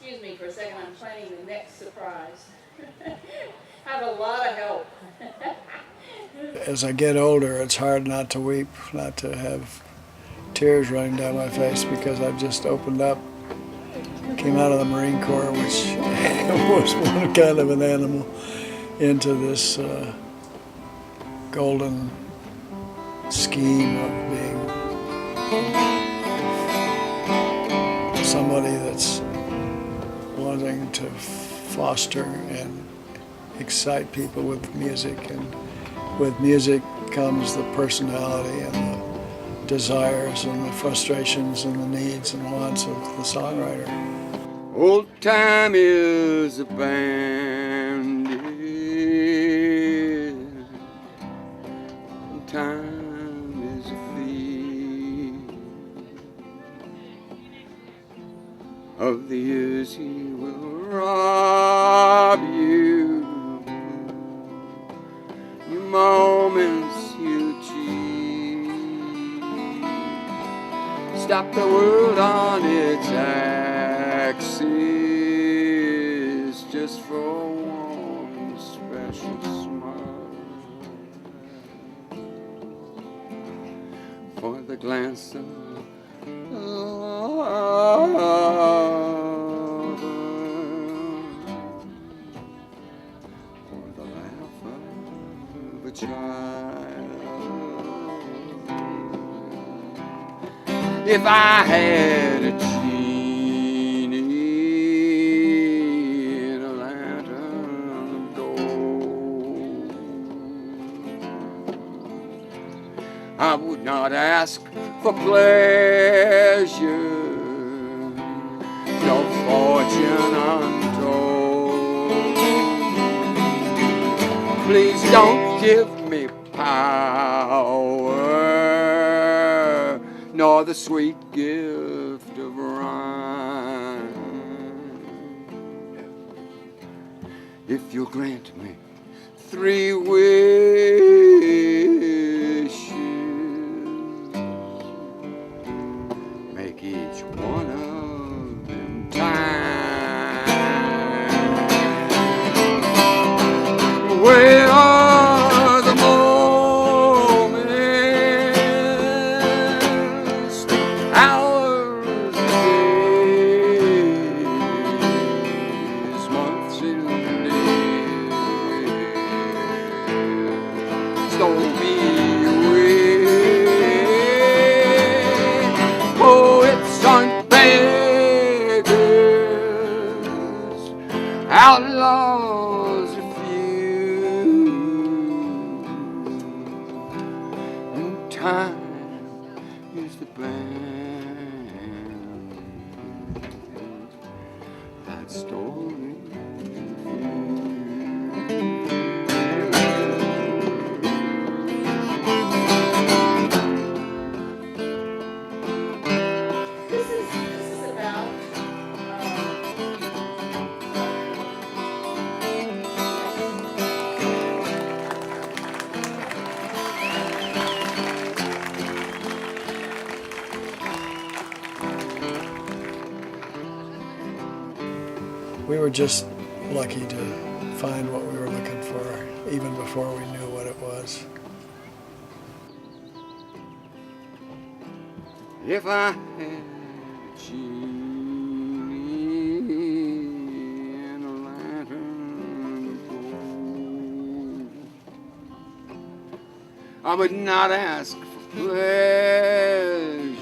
excuse me for a second, I'm planning the next surprise. Have a lot of help. As I get older, it's hard not to weep, not to have tears running down my face because I've just opened up, came out of the Marine Corps, which was one kind of an animal, into this golden scheme of being somebody that's wanting to foster and excite people with music, and with music comes the personality and the desires and the frustrations and the needs and wants of the songwriter. Old time is a bandit, old time is a thief. Of the years he will rob you, your moments he'll cheat. Stop the world on its axis just for one special smile, for the glance of love, for the laugh of a child. If I had a genie in a lantern of gold, I would not ask for pleasure, no fortune untold. Please don't give me power, nor the sweet gift of rhyme. If you'll grant me 3 wishes, make each one of them time. Where are the moments, hours, days, months and days? Stole me away. Poets aren't beggars, outlaws are few, and time is the band that stole me. This is about We were just lucky to find what we were looking for, even before we knew what it was. If I had a genie in a lantern of gold, I would not ask for pleasure,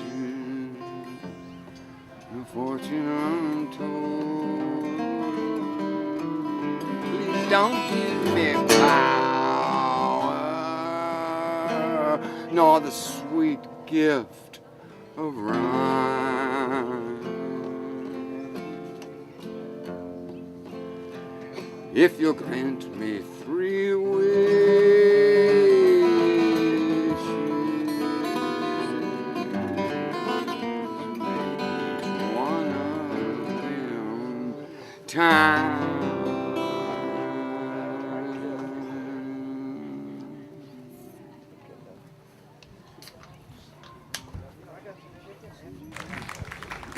no fortune untold. Please don't give me power, nor the sweet gift of rhyme. If you'll grant me 3 wishes, make one of them time.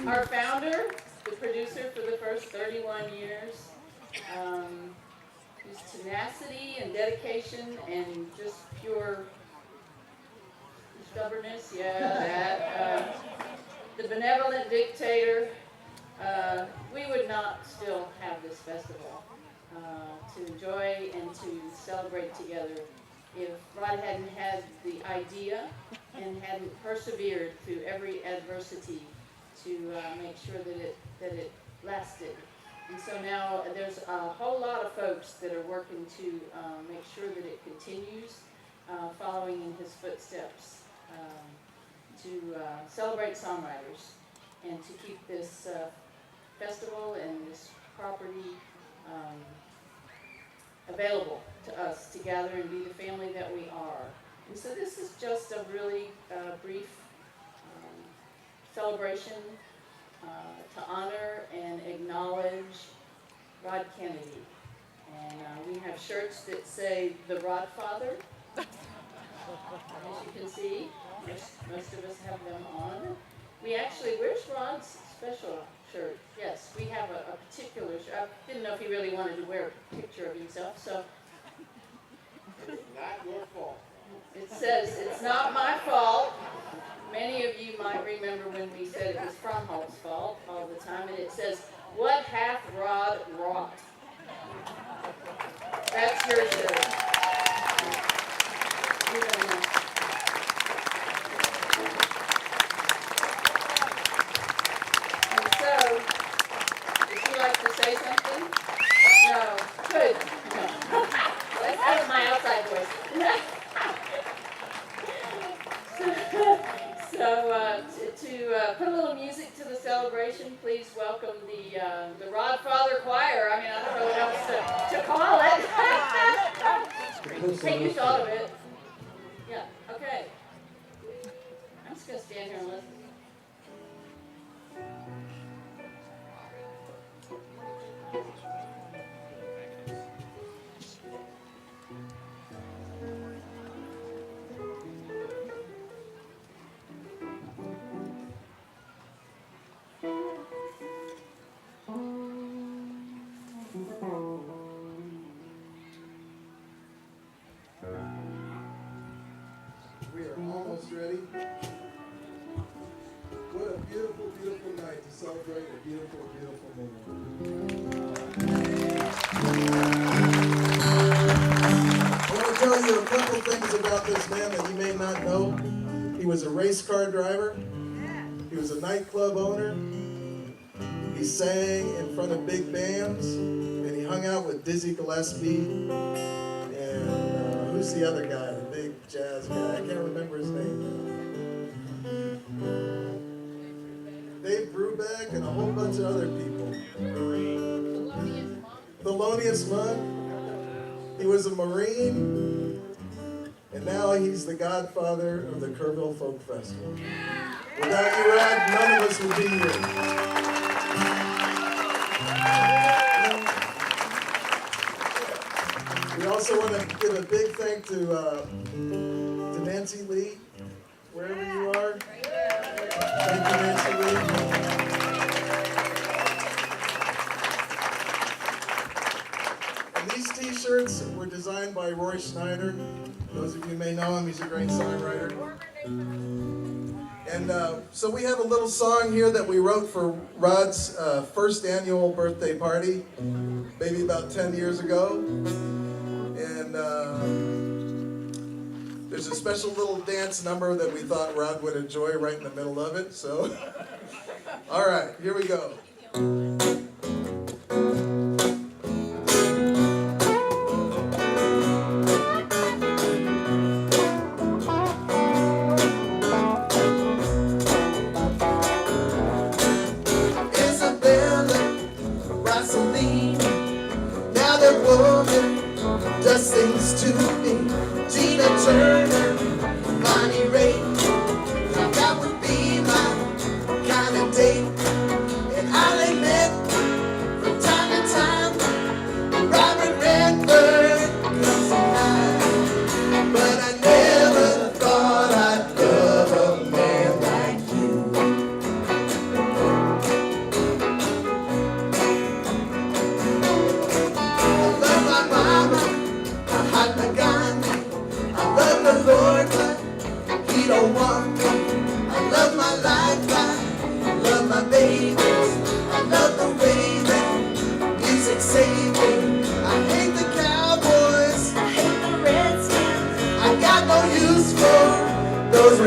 our founder, the producer for the first 31 years. His tenacity and dedication and just pure stubbornness, the benevolent dictator. We would not still have this festival to enjoy and to celebrate together if Rod hadn't had the idea and hadn't persevered through every adversity to make sure that it lasted. And so now there's a whole lot of folks that are working to make sure that it continues, following in his footsteps, to celebrate songwriters and to keep this festival and this property available to us to gather and be the family that we are. And so this is just a really brief celebration to honor and acknowledge Rod Kennedy. And we have shirts that say the Rod Father. As you can see, most of us have them on. We actually, where's Rod's special shirt? Yes, we have a particular shirt. I didn't know if he really wanted to wear a picture of himself, so. It's not your fault. It says, "It's not my fault." Many of you might remember when we said it was Fromholt's fault all the time, and it says, "What hath Rod wrought?" That's your shirt. You don't know. And so, would you like to say something? No. Good. No. That was my outside voice. So to put a little music to the celebration, please welcome the Rod Father Choir. I mean, I don't know what else to call it. Hey, you thought of it. Yeah, okay. I'm just going to stand here and listen. We are almost ready. What a beautiful, beautiful night to celebrate a beautiful, beautiful moment. I want to tell you a couple things about this man that you may not know. He was a race car driver. He was a nightclub owner. He sang in front of big bands, and he hung out with Dizzy Gillespie. And who's the other guy, the big jazz guy? I can't remember his name. Dave Brubeck and a whole bunch of other people. Thelonious Monk. He was a Marine, and now he's the godfather of the Kerrville Folk Festival. Without you, Rod, none of us would be here. We also want to give a big thank to Nancy Lee, wherever you are. Thank you, Nancy Lee. And these t-shirts were designed by Roy Schneider. Those of you may know him, he's a great songwriter. And so we have a little song here that we wrote for Rod's first annual birthday party, maybe about 10 years ago. And there's a special little dance number that we thought Rod would enjoy right in the middle of it. So, all right, here we go. Does things to me, Tina Turner, Bonnie Raitt, that would be my kind of date. And I'll admit, from time to time, Robert Redford comes to mind. But I never thought I'd love a man like you.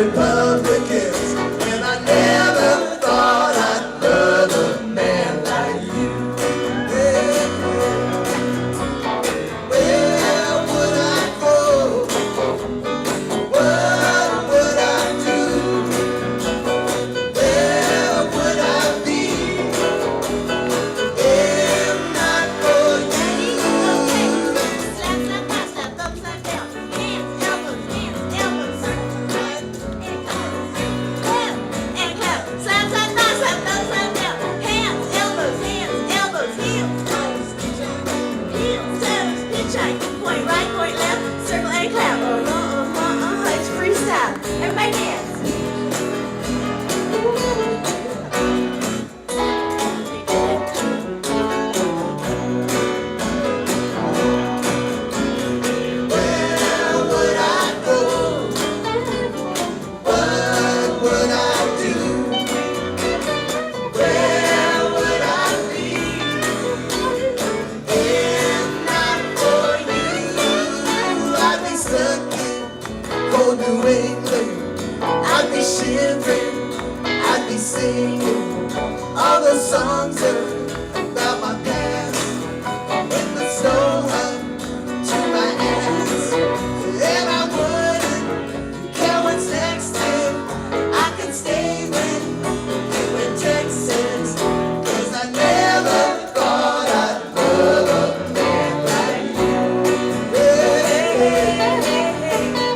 Republicans, and I never thought I'd love a man like you. Where would I go? What would I do? Where would I be if not for you? Slap, slap, slap, slap, upside down. Hands, elbows, right and left and clap. Slap, slap, slap, slap, upside down. Hands, elbows, heels, toes, hitchhike. Point right, point left, circle and clap. It's freestyle. Everybody dance. Where would I go? What would I do? Where would I be if not for you? I'd be stuck in cold New England. I'd be shivering. I'd be singing all those songs about my past. With the snow up to my ass, and I wouldn't care what's next. If I could stay when you in Texas, 'cause I never thought I'd love a man like you.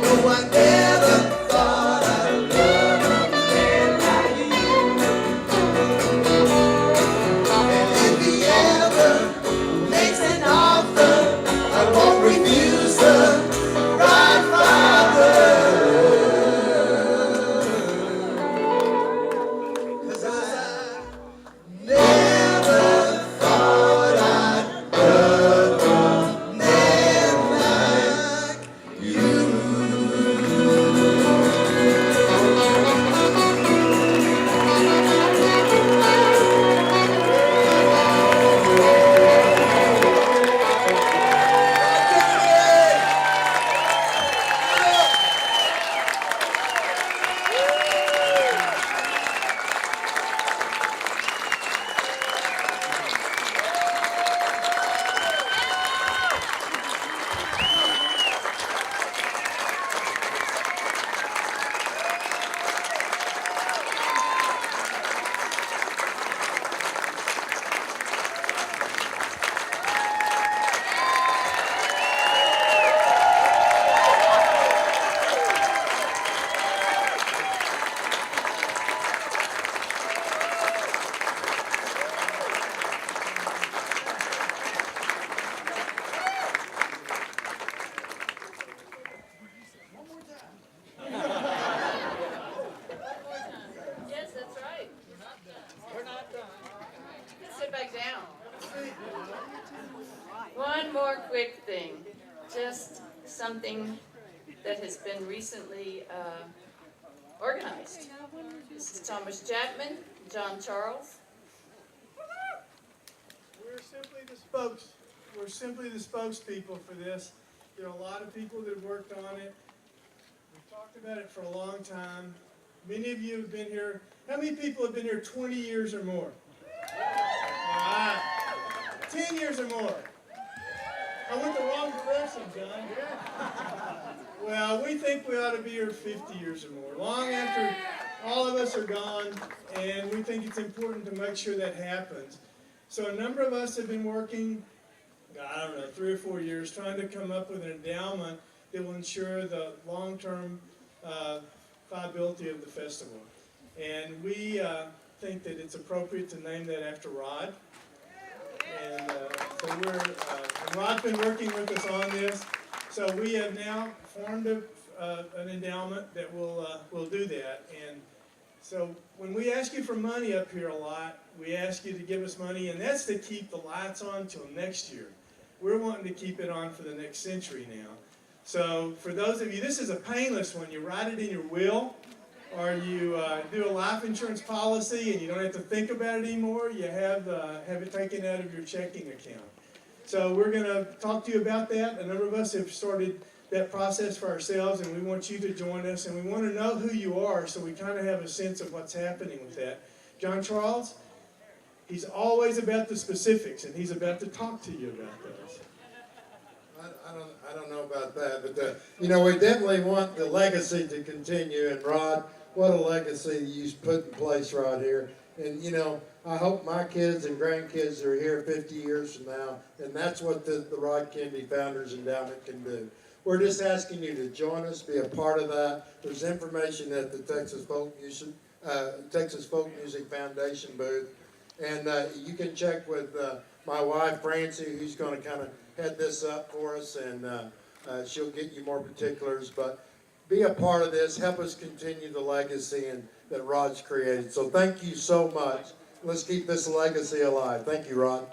No, I never thought I'd love a man like you. And if he ever makes an offer, I won't refuse the right father. 'Cause I never thought I'd love a man like you. Yes, that's right. We're not done. You can sit back down. One more quick thing, just something that has been recently organized. This is Thomas Chapman, John Charles. We're simply the spokespeople for this. There are a lot of people that have worked on it. We've talked about it for a long time. Many of you have been here. How many people have been here 20 years or more? All right. 10 years or more. I went the wrong direction, John. Well, we think we ought to be here 50 years or more, long after all of us are gone, and we think it's important to make sure that happens. So a number of us have been working, I don't know, 3 or 4 years, trying to come up with an endowment that will ensure the long-term viability of the festival. And we think that it's appropriate to name that after Rod. And so and Rod's been working with us on this. So we have now formed an endowment that will do that. And so when we ask you for money up here a lot, we ask you to give us money, and that's to keep the lights on till next year. We're wanting to keep it on for the next century now. So for those of you, this is a painless one. You write it in your will, or you do a life insurance policy, and you don't have to think about it anymore. You have it taken out of your checking account. So we're going to talk to you about that. A number of us have started that process for ourselves, and we want you to join us, and we want to know who you are so we kind of have a sense of what's happening with that. John Charles, he's always about the specifics, and he's about to talk to you about those. I don't know about that, but you know, we definitely want the legacy to continue. And Rod, what a legacy you've put in place right here. And you know, I hope my kids and grandkids are here 50 years from now, and that's what the Rod Kennedy Founders Endowment can do. We're just asking you to join us, be a part of that. There's information at the Texas Folk Music Foundation booth, and you can check with my wife Francie, who's going to kind of head this up for us, and she'll get you more particulars. But be a part of this, help us continue the legacy that Rod's created. So thank you so much. Let's keep this legacy alive. Thank you, Rod.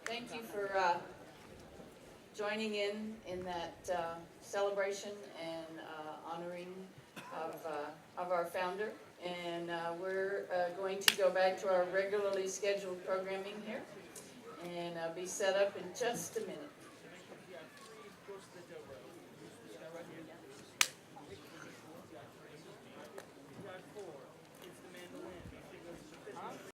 Thank you for joining in that celebration and honoring of our founder. And we're going to go back to our regularly scheduled programming here and be set up in just a minute.